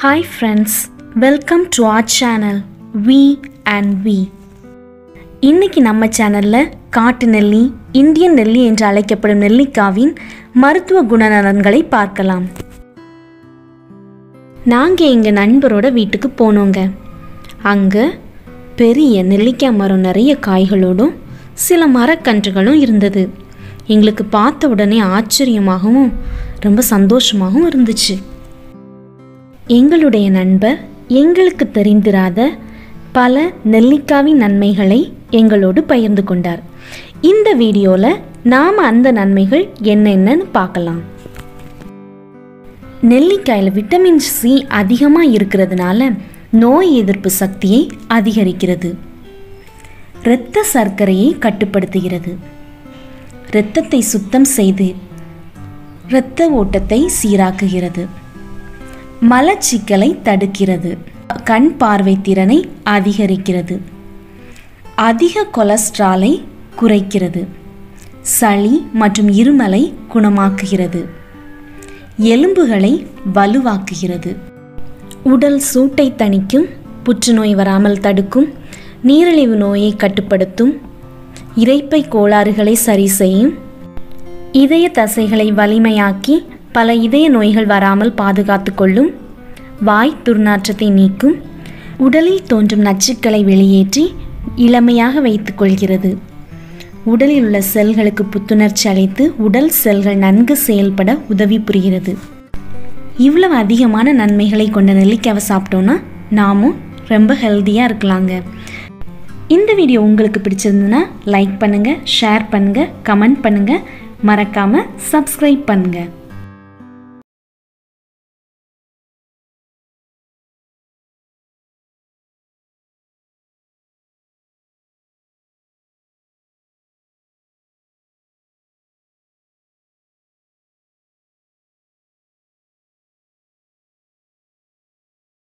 Hi friends, welcome to our channel We and We. இன்னைக்கு நம்ம சேனல்ல காட்டு நெல்லி, இந்தியன் நெல்லி என்று அழைக்கப்படும் நெல்லிக்காவின் மருத்துவ குணநலன்களை பார்க்கலாம். நாங்க எங்க நண்பரோட வீட்டுக்கு போனோங்க. அங்க பெரிய நெல்லிக்காய் மரம் நிறைய காய்களோடும் சில மரக்கன்றுகளும் இருந்தது. எங்களுக்கு பார்த்த உடனே ஆச்சரியமாகவும் ரொம்ப சந்தோஷமாகவும் இருந்துச்சு. எங்களுடைய நண்பர் எங்களுக்கு தெரிந்திராத பல நெல்லிக்காவின் நன்மைகளை எங்களோடு பகிர்ந்து கொண்டார். இந்த வீடியோவில் நாம் அந்த நன்மைகள் என்னென்னு பார்க்கலாம். நெல்லிக்காயில் விட்டமின் சி அதிகமாக இருக்கிறதுனால நோய் எதிர்ப்பு சக்தியை அதிகரிக்கிறது. இரத்த சர்க்கரையை கட்டுப்படுத்துகிறது. இரத்தத்தை சுத்தம் செய்து இரத்த ஓட்டத்தை சீராக்குகிறது. மலச்சிக்கலை தடுக்கிறது. கண் பார்வை திறனை அதிகரிக்கிறது. அதிக கொலஸ்ட்ராலை குறைக்கிறது. சளி மற்றும் இருமலை குணமாக்குகிறது. எலும்புகளை வலுவாக்குகிறது. உடல் சூட்டை தணிக்கும். புற்றுநோய் வராமல் தடுக்கும். நீரிழிவு நோயை கட்டுப்படுத்தும். இரைப்பை கோளாறுகளை சரி செய்யும். இதய தசைகளை வலிமையாக்கி பல இதய நோய்கள் வராமல் பாதுகாத்து கொள்ளும். வாய் துர்நாற்றத்தை நீக்கும். உடலில் தோன்றும் நச்சுக்களை வெளியேற்றி இளமையாக வைத்துக் கொள்கிறது. உடலில் உள்ள செல்களுக்கு புத்துணர்ச்சி அளித்து உடல் செல்கள் நன்கு செயல்பட உதவி புரிகிறது. இவ்வளவு அதிகமான நன்மைகளை கொண்ட நெல்லிக்காவை சாப்பிட்டோன்னா நாமும் ரொம்ப ஹெல்த்தியாக இருக்கலாங்க. இந்த வீடியோ உங்களுக்கு பிடிச்சிருந்ததுன்னா லைக் பண்ணுங்கள், ஷேர் பண்ணுங்கள், கமெண்ட் பண்ணுங்கள், மறக்காமல் சப்ஸ்கிரைப் பண்ணுங்கள்.